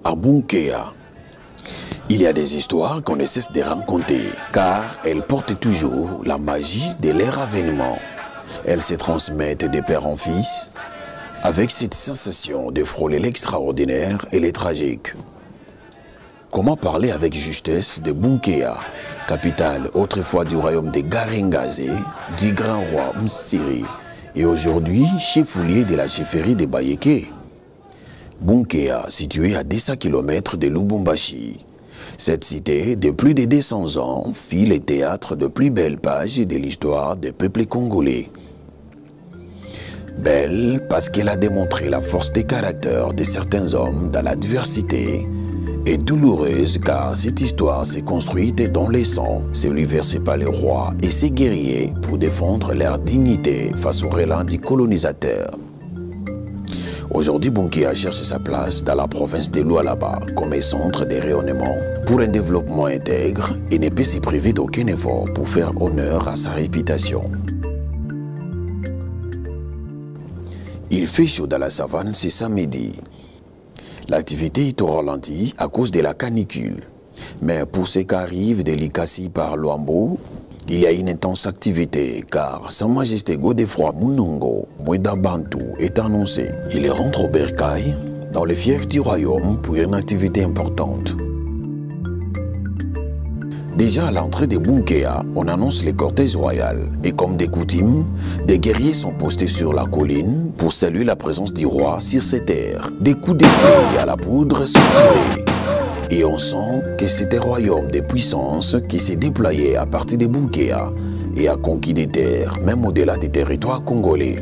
à Bunkea. Il y a des histoires qu'on ne cesse de raconter, car elles portent toujours la magie de leur avènement. Elles se transmettent de père en fils, avec cette sensation de frôler l'extraordinaire et le tragique. Comment parler avec justesse de Bunkea, capitale autrefois du royaume de Garingazé, du grand roi Msiri, et aujourd'hui chef-lieu de la chefferie de Bayeke. Bunkea, située à 200 km de Lubumbashi. Cette cité, de plus de 200 ans, fit le théâtre de plus belles pages de l'histoire des peuples congolais. Belle parce qu'elle a démontré la force des caractères de certains hommes dans l'adversité, et douloureuse car cette histoire s'est construite dans le sang, celui versé par les rois et ses guerriers pour défendre leur dignité face au relents du colonisateur. Aujourd'hui, Bunkea cherche sa place dans la province de Lualaba comme un centre de rayonnement pour un développement intègre et ne peut se priver d'aucun effort pour faire honneur à sa réputation. Il fait chaud dans la savane ce samedi. L'activité est au ralenti à cause de la canicule. Mais pour ceux qui arrivent de l'Ikasi par Luambo, il y a une intense activité car Sa Majesté Godefroy Munongo Mwenda Bantu est annoncé. Il rentre au Bercail, dans le fief du royaume, pour une activité importante. Déjà à l'entrée de Bunkea, on annonce le cortège royal et comme des coutumes, des guerriers sont postés sur la colline pour saluer la présence du roi sur ces terres. Des coups de feu à la poudre sont tirés et on sent que c'est un royaume de puissance qui s'est déployé à partir de Bunkea et a conquis des terres, même au-delà des territoires congolais.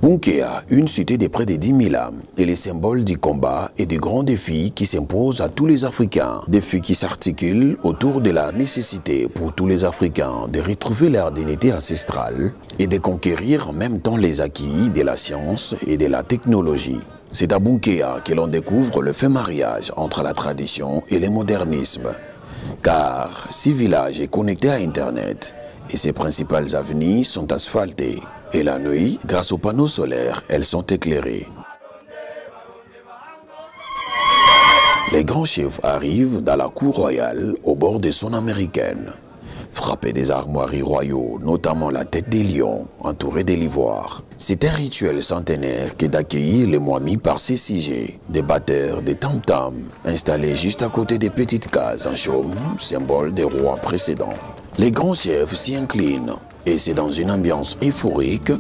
Bunkea, une cité de près de 10 000 âmes, est le symbole du combat et des grands défis qui s'imposent à tous les Africains. Défis qui s'articulent autour de la nécessité pour tous les Africains de retrouver leur dignité ancestrale et de conquérir en même temps les acquis de la science et de la technologie. C'est à Bunkea que l'on découvre le fait mariage entre la tradition et le modernisme. Car ce village est connecté à Internet et ses principales avenues sont asphaltées. Et la nuit, grâce aux panneaux solaires, elles sont éclairées. Les grands chefs arrivent dans la cour royale au bord de son américaine. Frappés des armoiries royaux, notamment la tête des lions, entourée de l'ivoire. C'est un rituel centenaire que d'accueillir les moimis par ces sujets, des batteurs, des tam-tams, installés juste à côté des petites cases en chaume, symbole des rois précédents. Les grands chefs s'y inclinent. Et c'est dans une ambiance euphorique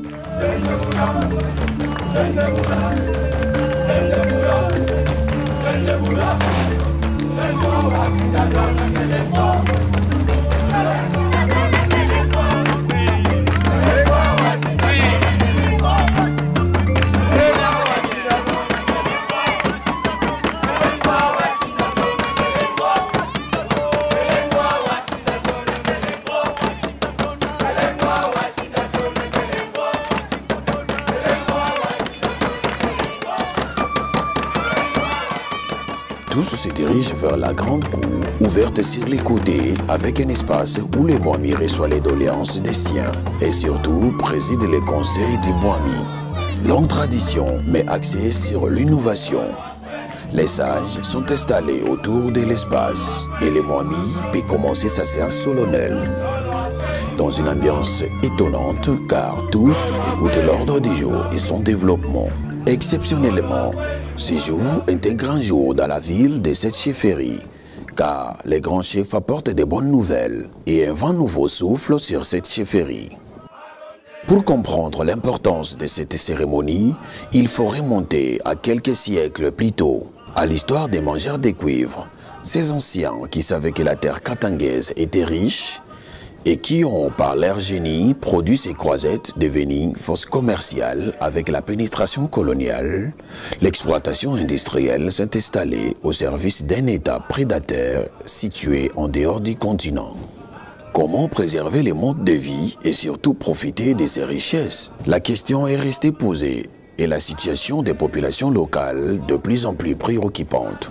tous se dirigent vers la grande cour, ouverte sur les côtés, avec un espace où le moimi reçoit les doléances des siens et surtout préside les conseils du moimi. Longue tradition, mais axée sur l'innovation. Les sages sont installés autour de l'espace et le moimi peut commencer sa séance solennelle. Dans une ambiance étonnante, car tous écoutent l'ordre du jour et son développement. Exceptionnellement, ce jour est un grand jour dans la ville de cette chefferie, car les grands chefs apportent de bonnes nouvelles et un vent nouveau souffle sur cette chefferie. Pour comprendre l'importance de cette cérémonie, il faut remonter à quelques siècles plus tôt, à l'histoire des mangeurs de cuivre, ces anciens qui savaient que la terre katangaise était riche et qui ont, par leur génie, produit ces croisettes devenues force commerciale avec la pénétration coloniale. L'exploitation industrielle s'est installée au service d'un État prédateur situé en dehors du continent. Comment préserver les modes de vie et surtout profiter de ces richesses? La question est restée posée et la situation des populations locales de plus en plus préoccupante.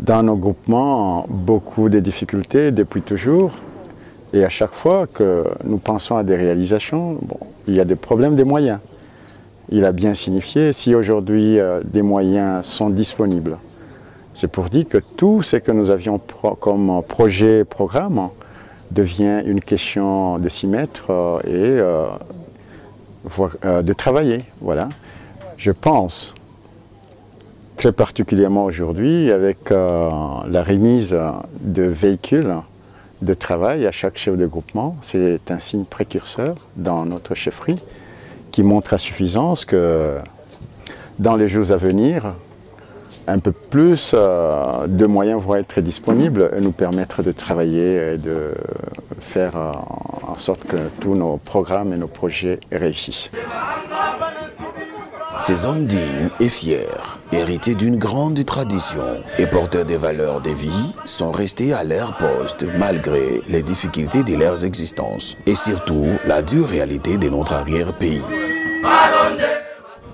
Dans nos groupements, beaucoup de difficultés depuis toujours. Et à chaque fois que nous pensons à des réalisations, bon, il y a des problèmes des moyens. Il a bien signifié, si aujourd'hui des moyens sont disponibles, c'est pour dire que tout ce que nous avions comme projet, programme, devient une question de s'y mettre et de travailler. Voilà. Je pense, très particulièrement aujourd'hui, avec la remise de véhicules de travail à chaque chef de groupement, c'est un signe précurseur dans notre chefferie qui montre à suffisance que dans les jours à venir, un peu plus de moyens vont être disponibles et nous permettre de travailler et de faire en sorte que tous nos programmes et nos projets réussissent. Ces hommes dignes et fiers, hérités d'une grande tradition et porteurs des valeurs de vie, sont restés à leur poste malgré les difficultés de leurs existences et surtout la dure réalité de notre arrière-pays.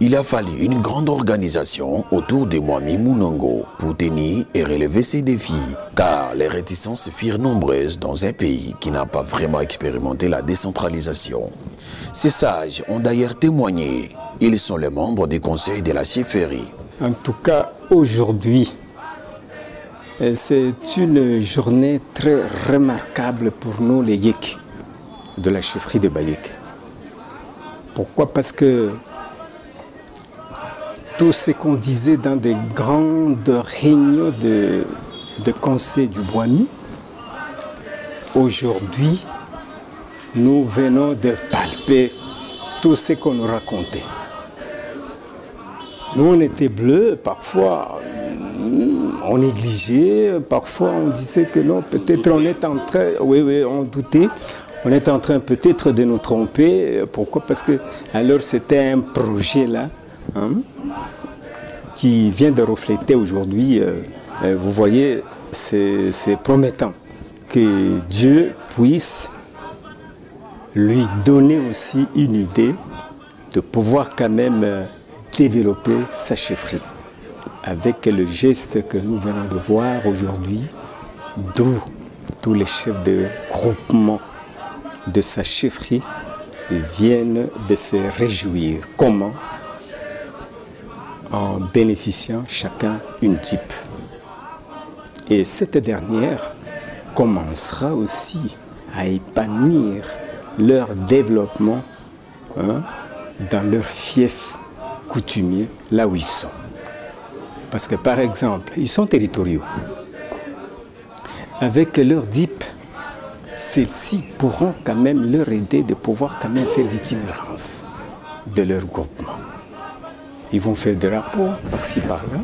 Il a fallu une grande organisation autour de Mwami Munongo pour tenir et relever ces défis, car les réticences furent nombreuses dans un pays qui n'a pas vraiment expérimenté la décentralisation. Ces sages ont d'ailleurs témoigné. Ils sont les membres du conseil de la chefferie. En tout cas, aujourd'hui, c'est une journée très remarquable pour nous, les Yek, de la chefferie de Bayek. Pourquoi? Parce que tout ce qu'on disait dans des grandes réunions de conseil du Bwami, aujourd'hui, nous venons de palper tout ce qu'on nous racontait. Nous, on était bleus, parfois on négligeait, parfois on disait que non, peut-être on est en train, oui, on doutait, on est en train peut-être de nous tromper. Pourquoi? Parce que alors c'était un projet là, qui vient de refléter aujourd'hui, vous voyez, c'est promettant que Dieu puisse lui donner aussi une idée de pouvoir quand même développer sa chefferie avec le geste que nous venons de voir aujourd'hui, d'où tous les chefs de groupement de sa chefferie viennent de se réjouir. Comment? En bénéficiant chacun une type. Et cette dernière commencera aussi à épanouir leur développement dans leur fief coutumier, là où ils sont. Parce que par exemple, ils sont territoriaux. Avec leur DIP, celles-ci pourront quand même leur aider de pouvoir quand même faire l'itinérance de leur groupement. Ils vont faire des rapports par-ci par-là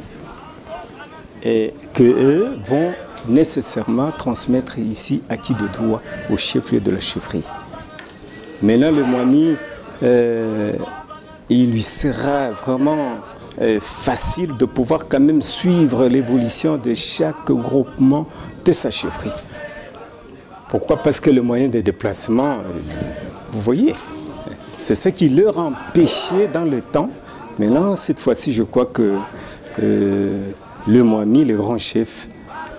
et qu'eux vont nécessairement transmettre ici acquis de droit au chef-lieu de la chefferie. Maintenant, le Mwami, il lui sera vraiment facile de pouvoir quand même suivre l'évolution de chaque groupement de sa chefferie. Pourquoi? Parce que le moyen de déplacement, vous voyez, c'est ce qui leur empêchait dans le temps. Maintenant, cette fois-ci, je crois que le Mwami, le grand chef,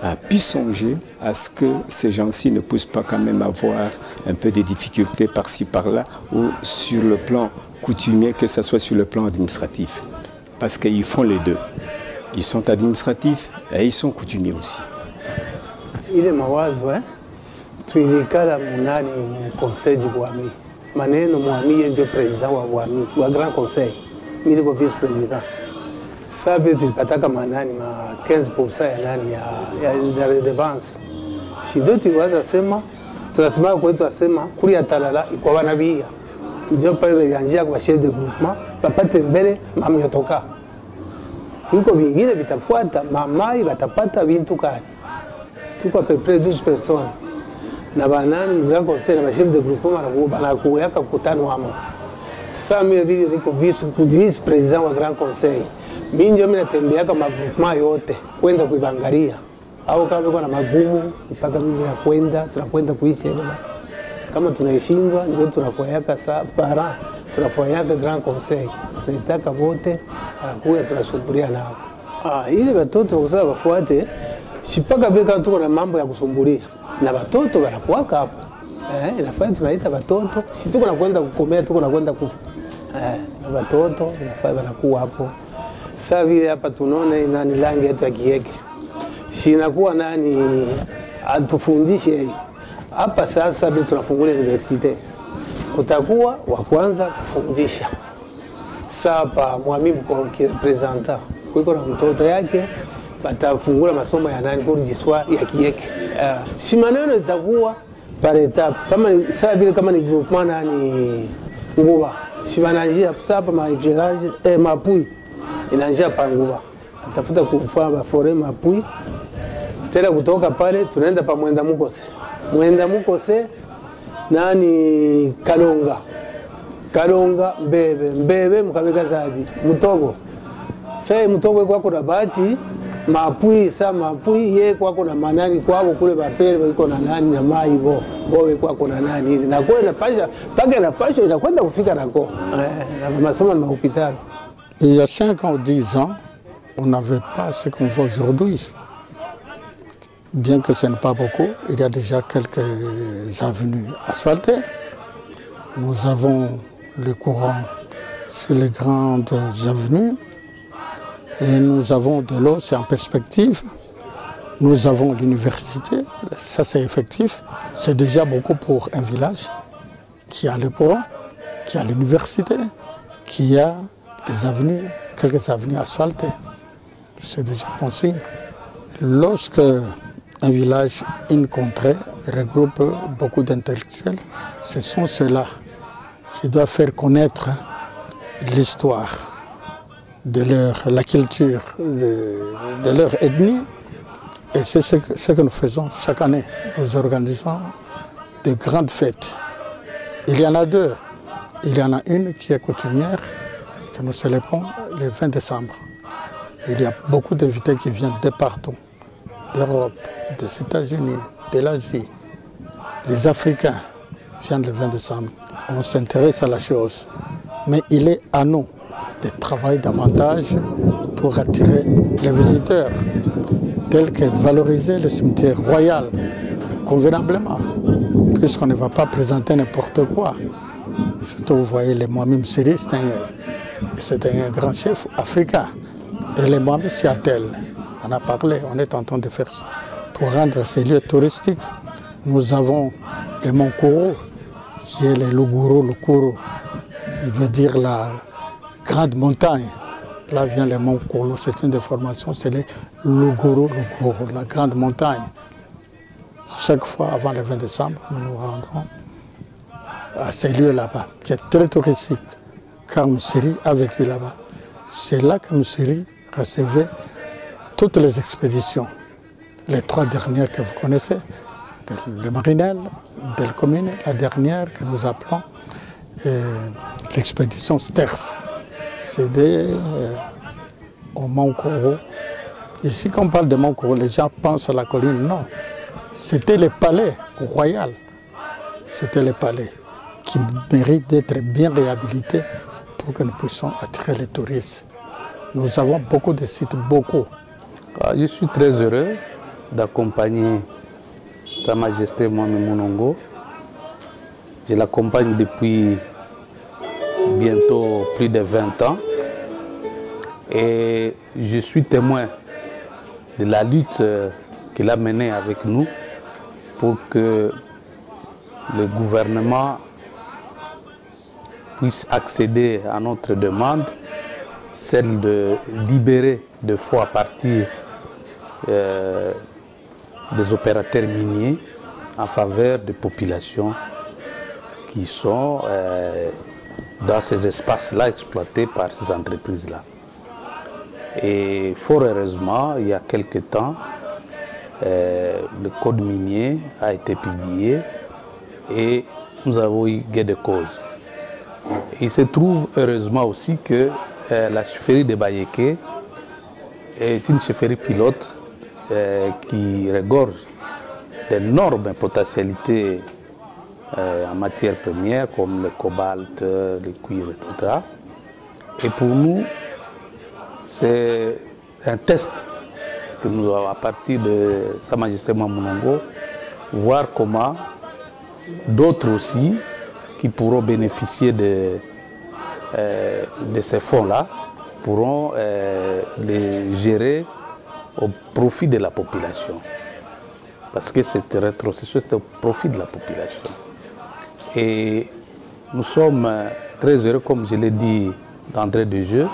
a pu songer à ce que ces gens-ci ne puissent pas quand même avoir un peu de difficultés par-ci, par-là, ou sur le plan coutumier, que ce soit sur le plan administratif. Parce qu'ils font les deux. Ils sont administratifs et ils sont coutumiers aussi. Il est mawazo, tuilikala munani mu conseil du Bwami. Maneno Mwami ndio président wa Bwami, wa grand conseil. Mimi niko vice président. Sabe tulipataka manani ma 15% ya nani ya redevance. Shindo tuliwaza sema tunasema kwetu asema kuri ya talala iko wanabia. Ndio pale yanjia kwa chef de groupement bapate mbele mama yotoka. Kuko vingine vitafuata mamai batapata bintu kani. Tuko à peu près 12 personnes. Na banani mu grand conseil na chef de groupement banakuweka kukutano wamo. Sasa mimi vile niko vice président wa grand conseil. Mimi ndio natembea kama groupement yote kwenda kuibangalia. Au kama kuna magumu mpaka mimi tunakwenda kuishi ile. Kama tunaishindwa ndio tunafuayaka saa para, tunafuayaka grand conseil. Tunataka wote anakuja tunashuhudia nao. Ile watoto wasaba wafuate si mpaka vile kama tuko na mambo ya kusumbulia na watoto wanakuwaka hapo inafanya tunaita watoto, si tuko na kwenda kukomea, tuko na kwenda kufa na watoto inafanya wanakuwa hapo. Sasa vile hapa tunaona nani rangi yetu ya Kieke, si inakuwa nani atufundishe hapa. Sasa vile tunafungua university, utakuwa wa kwanza kufundisha. Sasa mwami mko representa kuiko na mtoto yake batafungula masomo ya nani kwa jiswa ya Kieke. Si maneno itakuwa par etape, kama sasa vile kama ni groupement nani Nguba, si wananjia sasa maekeraje mapui inaanzia pa Nguba, atafuta kufanya fore mapui tena, kutoka pale tunaenda pa Mwenda Mukose nani Kalonga Mbebe Mukabeka Zadi Mutogo. Sasa Mutogo kwako na bahati mapui, sa mapui ye kwako na manani kwao kule bapele wiko na nani na mai bo bowe kwako na nani ile na kwenda pasha paka na pasha inakwenda kufika nako na masomo na hospitali. Il y a 5 ans ou 10 ans, on n'avait pas ce qu'on voit aujourd'hui. Bien que ce n'est pas beaucoup, il y a déjà quelques avenues asphaltées. Nous avons le courant sur les grandes avenues et nous avons de l'eau, c'est en perspective. Nous avons l'université, ça c'est effectif. C'est déjà beaucoup pour un village qui a le courant, qui a l'université, qui a les avenues, quelques avenues asphaltées. C'est déjà bon signe. Lorsque un village, une contrée regroupe beaucoup d'intellectuels, ce sont ceux-là qui doivent faire connaître l'histoire de la culture de leur ethnie. Et c'est ce que nous faisons chaque année. Nous organisons de grandes fêtes. Il y en a 2. Il y en a une qui est coutumière, que nous célébrons le 20 décembre. Il y a beaucoup d'invités qui viennent de partout, d'Europe, des États-Unis, de l'Asie. Les Africains viennent le 20 décembre. On s'intéresse à la chose. Mais il est à nous de travailler davantage pour attirer les visiteurs, tels que valoriser le cimetière royal convenablement, puisqu'on ne va pas présenter n'importe quoi. Surtout, vous voyez, les Mohamed Siri, c'est un grand chef africain. Et les Mohamed Siatel, on a parlé, on est en train de faire ça. Pour rendre ces lieux touristiques, nous avons le Mont Kourou, qui est le Luguru, il veut dire la grande montagne. Là vient le Mont Kourou, c'est une déformation, c'est le Luguru, la grande montagne. Chaque fois, avant le 20 décembre, nous nous rendons à ces lieux là-bas, qui est très touristique, car Moussiri a vécu là-bas. C'est là que Moussiri recevait toutes les expéditions, les 3 dernières que vous connaissez, le Marinel, Del Comine, la dernière que nous appelons l'expédition Sters. C'est au Mont Kourou. Ici, quand on parle de Mont Kourou, les gens pensent à la colline. Non, c'était le palais royal. C'était le palais qui mérite d'être bien réhabilité pour que nous puissions attirer les touristes. Nous avons beaucoup de sites, beaucoup. Je suis très heureux d'accompagner Sa Majesté Mohamed Mounongo. Je l'accompagne depuis bientôt plus de 20 ans et je suis témoin de la lutte qu'il a menée avec nous pour que le gouvernement puisse accéder à notre demande, celle de libérer de fonds à partir des opérateurs miniers en faveur des populations qui sont dans ces espaces-là exploités par ces entreprises-là. Et fort heureusement, il y a quelque temps, le code minier a été publié et nous avons eu gain de cause. Il se trouve heureusement aussi que la chefferie de Bayeke est une chefferie pilote qui regorge d'énormes potentialités en matière première comme le cobalt, le cuivre, etc. Et pour nous, c'est un test que nous allons, à partir de Sa Majesté Mamunongo, voir comment d'autres aussi qui pourront bénéficier de ces fonds-là pourront les gérer au profit de la population. Parce que cette rétrocession, c'est au profit de la population. Et nous sommes très heureux, comme je l'ai dit d'entrée de jeu,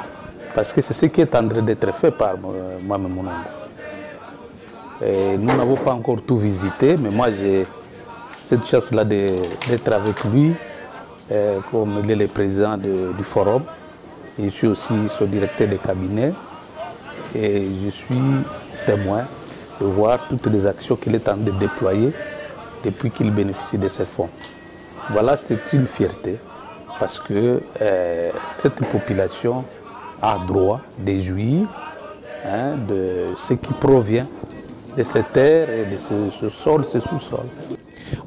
parce que c'est ce qui est en train d'être fait par Mohamed Mounongo. Nous n'avons pas encore tout visité, mais moi j'ai cette chance-là d'être avec lui, comme il est le président du forum. Je suis aussi son directeur de cabinet et je suis témoin de voir toutes les actions qu'il est en train de déployer depuis qu'il bénéficie de ces fonds. Voilà, c'est une fierté parce que cette population a droit de jouir de ce qui provient de cette terre et de ce sol, ce sous-sol.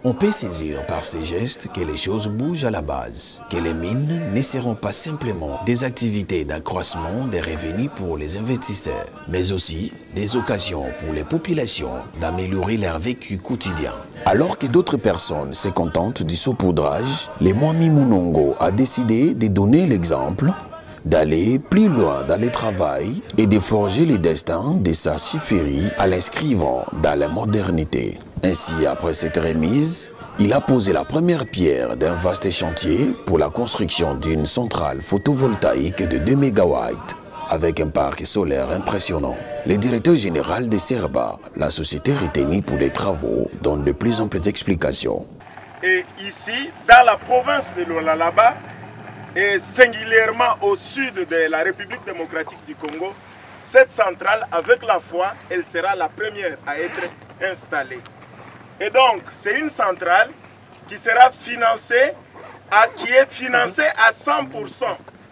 On peut saisir par ces gestes que les choses bougent à la base, que les mines ne seront pas simplement des activités d'accroissement des revenus pour les investisseurs, mais aussi des occasions pour les populations d'améliorer leur vécu quotidien. Alors que d'autres personnes se contentent du saupoudrage, le Mwami Mounongo a décidé de donner l'exemple, d'aller plus loin dans le travail et de forger le destin de sa chefferie en l'inscrivant dans la modernité. Ainsi, après cette remise, il a posé la première pierre d'un vaste chantier pour la construction d'une centrale photovoltaïque de 2 MW avec un parc solaire impressionnant. Le directeur général de Serba, la société retenue pour les travaux, donne de plus amples explications. Et ici, dans la province de Lualaba, et singulièrement au sud de la République démocratique du Congo, cette centrale, avec la foi, elle sera la première à être installée. Et donc, c'est une centrale qui sera financée, qui est financée à 100%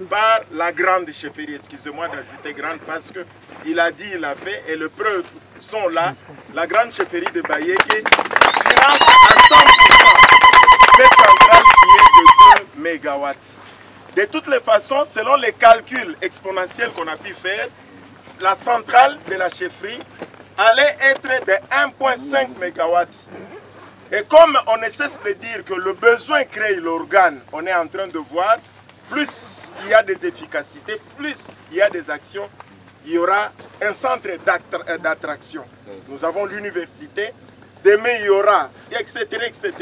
par la grande chefferie. Excusez-moi d'ajouter grande parce qu'il a dit, il a fait, et les preuves sont là. La grande chefferie de Bayeke finance à 100% cette centrale qui est de 2 MW. De toutes les façons, selon les calculs exponentiels qu'on a pu faire, la centrale de la chefferie allait être de 1,5 MW. Et comme on ne cesse de dire que le besoin crée l'organe, on est en train de voir, plus il y a des efficacités, plus il y a des actions, il y aura un centre d'attraction. Nous avons l'université, demain il y aura, etc., etc.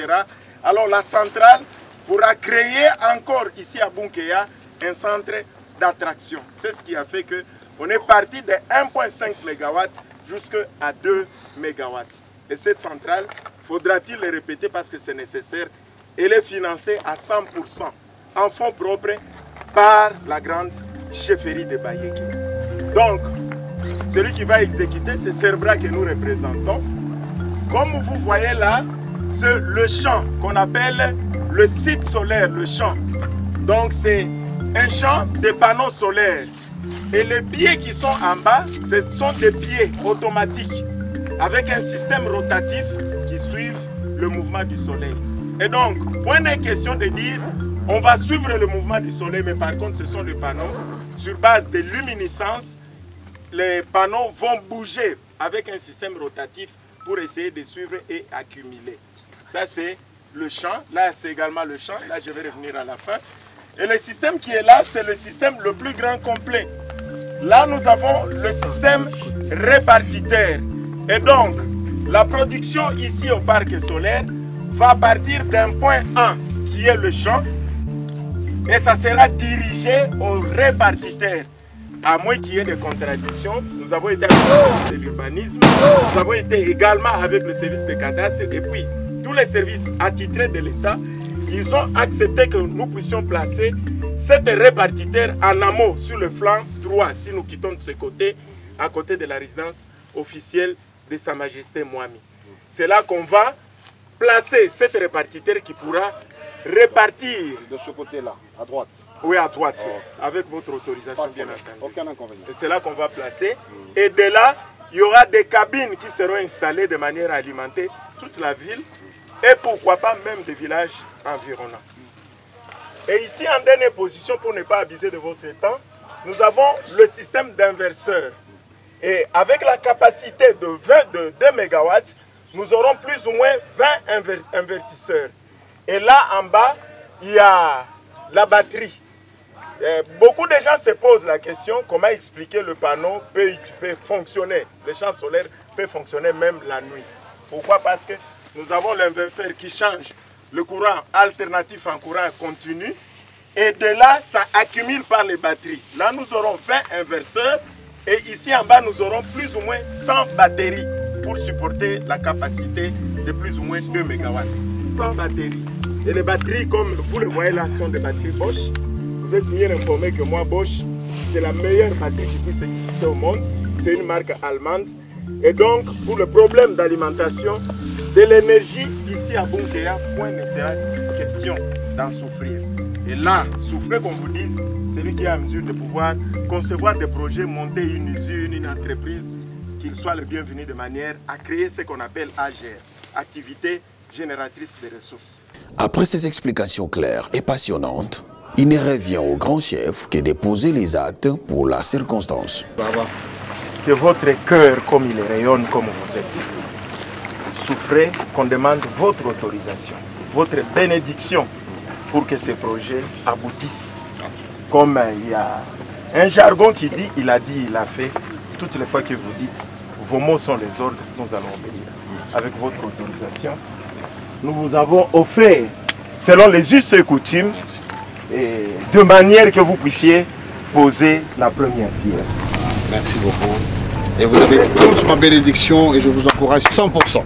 Alors la centrale pourra créer encore ici à Bunkeya un centre d'attraction. C'est ce qui a fait qu'on est parti de 1,5 MW jusqu'à 2 MW. Et cette centrale, faudra-t-il le répéter parce que c'est nécessaire, elle est financée à 100% en fonds propres par la grande chefferie de Bayeke. Donc, celui qui va exécuter, c'est Serbra que nous représentons. Comme vous voyez là, c'est le champ qu'on appelle le site solaire, le champ. Donc c'est un champ de panneaux solaires. Et les pieds qui sont en bas, ce sont des pieds automatiques avec un système rotatif qui suivent le mouvement du soleil. Et donc, point de question de dire on va suivre le mouvement du soleil, mais par contre ce sont des panneaux sur base de luminescence. Les panneaux vont bouger avec un système rotatif pour essayer de suivre et accumuler. Ça c'est le champ, là c'est également le champ, là je vais revenir à la fin. Et le système qui est là, c'est le système le plus grand complet. Là nous avons le système répartiteur. Et donc, la production ici au parc solaire va partir d'un point 1 qui est le champ et ça sera dirigé au répartiteur. À moins qu'il y ait des contradictions, nous avons été avec le service de l'urbanisme, nous avons été également avec le service de cadastre et puis tous les services attitrés de l'État, ils ont accepté que nous puissions placer cet répartiteur en amont sur le flanc droit, si nous quittons de ce côté, à côté de la résidence officielle de Sa Majesté Mwami. C'est là qu'on va placer cet répartiteur qui pourra répartir. De ce côté-là, à droite. Oui, à droite, oui. Avec votre autorisation, bien entendu. Aucun inconvénient. Et c'est là qu'on va placer. Et de là, il y aura des cabines qui seront installées de manière à alimenter toute la ville et pourquoi pas même des villages environnants. Et ici, en dernière position, pour ne pas abuser de votre temps, nous avons le système d'inverseur. Et avec la capacité de 2 MW, nous aurons plus ou moins 20 invertisseurs. Et là en bas, il y a la batterie. Beaucoup de gens se posent la question comment expliquer le panneau peut fonctionner. Le champ solaire peut fonctionner même la nuit. Pourquoi? Parce que nous avons l'inverseur qui change le courant alternatif en courant continu. Et de là, ça accumule par les batteries. Là, nous aurons 20 inverseurs. Et ici en bas, nous aurons plus ou moins 100 batteries pour supporter la capacité de plus ou moins 2 MW. 100 batteries. Et les batteries, comme vous le voyez là, sont des batteries Bosch. Vous êtes bien informé que moi, Bosch, c'est la meilleure batterie qui puisse exister au monde. C'est une marque allemande. Et donc, pour le problème d'alimentation, de l'énergie, ici à Bunkea, point ne sera question d'en souffrir. Et là, souffrir, qu'on vous dise, c'est lui qui est à mesure de pouvoir concevoir des projets, monter une usine, une entreprise, qu'il soit le bienvenu de manière à créer ce qu'on appelle AGR, activité génératrice de ressources. Après ces explications claires et passionnantes, il ne revient au grand chef que de poser les actes pour la circonstance. Que votre cœur, comme il rayonne, comme vous êtes, souffrez qu'on demande votre autorisation, votre bénédiction pour que ces projets aboutissent. Comme il y a un jargon qui dit, il a dit, il a fait. Toutes les fois que vous dites, vos mots sont les ordres, nous allons obéir. Avec votre autorisation, nous vous avons offert, selon les us et coutumes, et de manière que vous puissiez poser la première pierre. Merci beaucoup. Et vous avez toute ma bénédiction et je vous encourage 100%.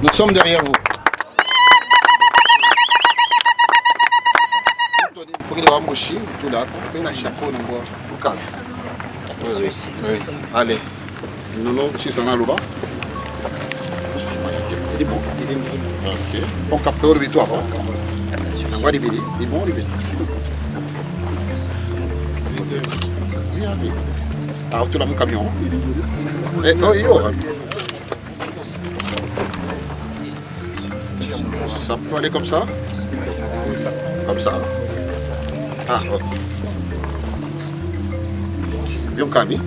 Nous sommes derrière vous. Allez. Non, non, si ça n'a pas. Il est bon. Ok. On capte le victoire. Attention. On va libérer. Il est bon, libérer. Alors, tu l'as mon camion. Et oh, ça peut aller comme ça? Comme ça. Ah, ok. Bien calme.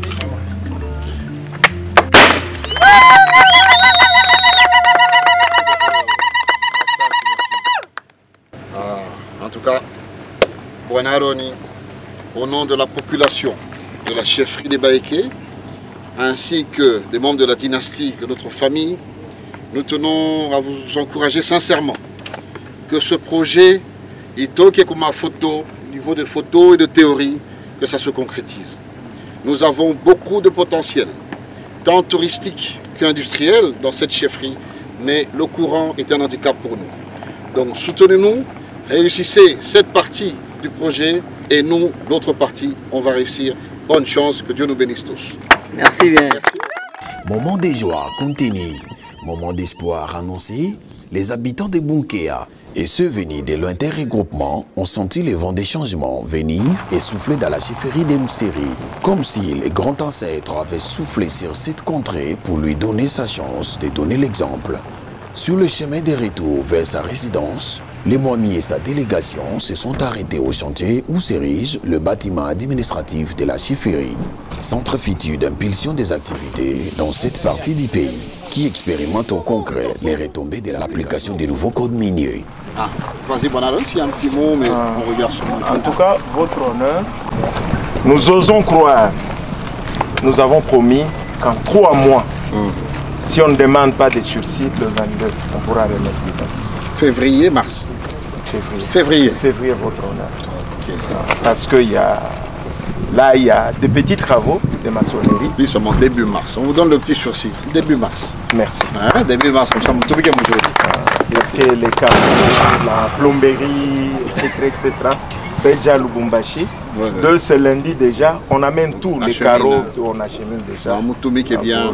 En tout cas, Bouanaroni, au nom de la population de la chefferie des Baéké, ainsi que des membres de la dynastie de notre famille, nous tenons à vous encourager sincèrement que ce projet, comme ma photo, au niveau de photos et de théorie, que ça se concrétise. Nous avons beaucoup de potentiel, tant touristique qu'industriel dans cette chefferie, mais le courant est un handicap pour nous. Donc soutenez-nous, réussissez cette partie du projet et nous, l'autre partie, on va réussir. Bonne chance, que Dieu nous bénisse tous. Merci bien. Merci. Moment de joie continue, moment d'espoir annoncé, les habitants de Bunkea et ceux venus de l'interregroupement ont senti le vent des changements venir et souffler dans la chefferie de Mousseri, comme si les grands ancêtres avaient soufflé sur cette contrée pour lui donner sa chance de donner l'exemple. Sur le chemin de retour vers sa résidence, les Moami et sa délégation se sont arrêtés au chantier où s'érige le bâtiment administratif de la chefferie, centre futur d'impulsion des activités dans cette partie du pays, qui expérimente au concret les retombées de l'application des nouveaux codes miniers. Ah, vas-y, Bonaro, s'il y a un petit mot, mais on regarde sur moi. En tout cas, votre honneur, nous osons croire, nous avons promis qu'en 3 mois, si on ne demande pas de sursis, le 22, on pourra remettre le bâtiment. Février, mars. Février, votre honneur. Okay. Parce qu'il y a... Là, il y a des petits travaux de maçonnerie. Oui, seulement début mars. On vous donne le petit sursis. Début mars. Merci. Hein, début mars, comme ça, tout le monde parce que les cas, la plomberie, etc., c'est déjà Lubumbashi. De ce lundi déjà, on amène tous les carreaux, on achemine déjà. Moutoumi qui est bien.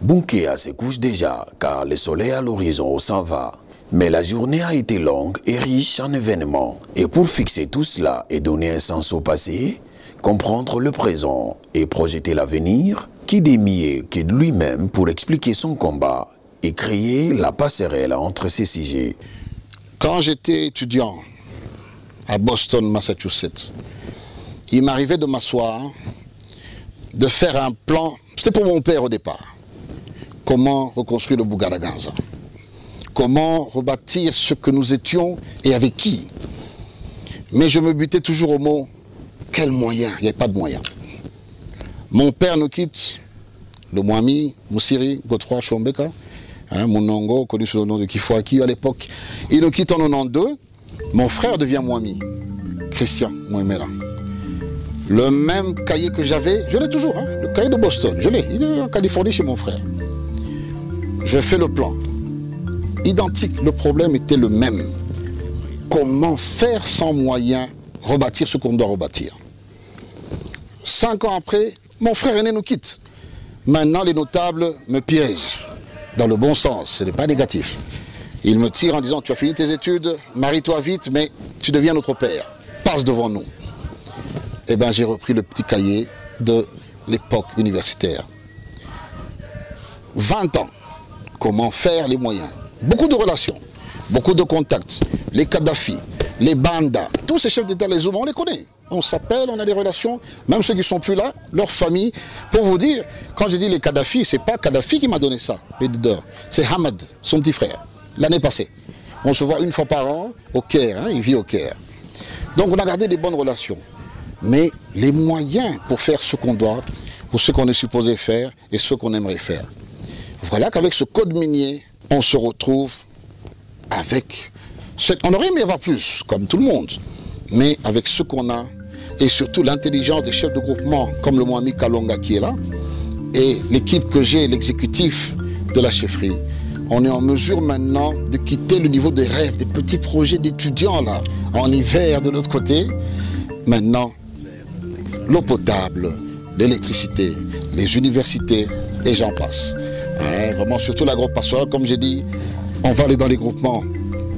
Bunkea se couche déjà, car le soleil à l'horizon s'en va. Mais la journée a été longue et riche en événements. Et pour fixer tout cela et donner un sens au passé, comprendre le présent et projeter l'avenir, qui des mieux que de lui-même pour expliquer son combat et créer la passerelle entre ces sujets. Quand j'étais étudiant à Boston, Massachusetts, il m'arrivait de m'asseoir de faire un plan. C'était pour mon père au départ. Comment reconstruire le Bugaraganza? Comment rebâtir ce que nous étions et avec qui? Mais je me butais toujours au mot, quel moyen? Il n'y avait pas de moyen. Mon père nous quitte, le Mwami, Moussiri, Godefroy Chombeka, Mounongo, connu sous le nom de Kifouaki à l'époque. Il nous quitte en 92. Mon frère devient Mwami, Christian Mouemera. Le même cahier que j'avais, je l'ai toujours, le cahier de Boston, je l'ai. Il est en Californie chez mon frère. Je fais le plan. Identique, le problème était le même. Comment faire sans moyens rebâtir ce qu'on doit rebâtir? 5 ans après, mon frère aîné nous quitte. Maintenant, les notables me piègent. Dans le bon sens, ce n'est pas négatif. Ils me tirent en disant, tu as fini tes études, marie-toi vite, mais tu deviens notre père. Passe devant nous. Eh bien, j'ai repris le petit cahier de l'époque universitaire. 20 ans. Comment faire les moyens? Beaucoup de relations, beaucoup de contacts. Les Kadhafi, les Banda, tous ces chefs d'État, les Zouma, on les connaît. On s'appelle, on a des relations, même ceux qui ne sont plus là, leur famille. Pour vous dire, quand je dis les Kadhafi, ce n'est pas Kadhafi qui m'a donné ça, les leaders. C'est Hamad, son petit frère, l'année passée. On se voit 1 fois par an au Caire, il vit au Caire. Donc on a gardé des bonnes relations. Mais les moyens pour faire ce qu'on doit, pour ce qu'on est supposé faire et ce qu'on aimerait faire. Voilà qu'avec ce code minier, on se retrouve avec... On aurait aimé avoir plus, comme tout le monde, mais avec ce qu'on a, et surtout l'intelligence des chefs de groupement, comme le Mwami Kalonga qui est là, et l'équipe que j'ai, l'exécutif de la chefferie, on est en mesure maintenant de quitter le niveau des rêves, des petits projets d'étudiants là, en hiver de l'autre côté. Maintenant, l'eau potable, l'électricité, les universités, et j'en passe. Vraiment, surtout l'agro-pastorale, comme j'ai dit, on va aller dans les groupements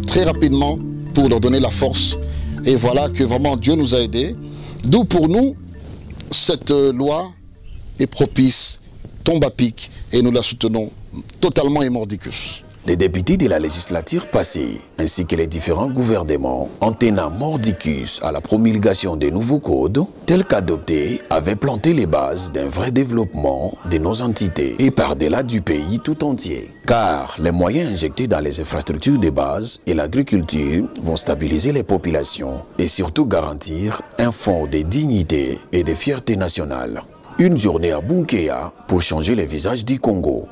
très rapidement pour leur donner la force. Et voilà que vraiment Dieu nous a aidés. D'où pour nous, cette loi est propice, tombe à pic, et nous la soutenons totalement et mordicus. Les députés de la législature passée, ainsi que les différents gouvernements, en tenant mordicus à la promulgation des nouveaux codes, tels qu'adoptés, avaient planté les bases d'un vrai développement de nos entités et par-delà du pays tout entier. Car les moyens injectés dans les infrastructures de base et l'agriculture vont stabiliser les populations et surtout garantir un fond de dignité et de fierté nationale. Une journée à Bunkea pour changer les visages du Congo.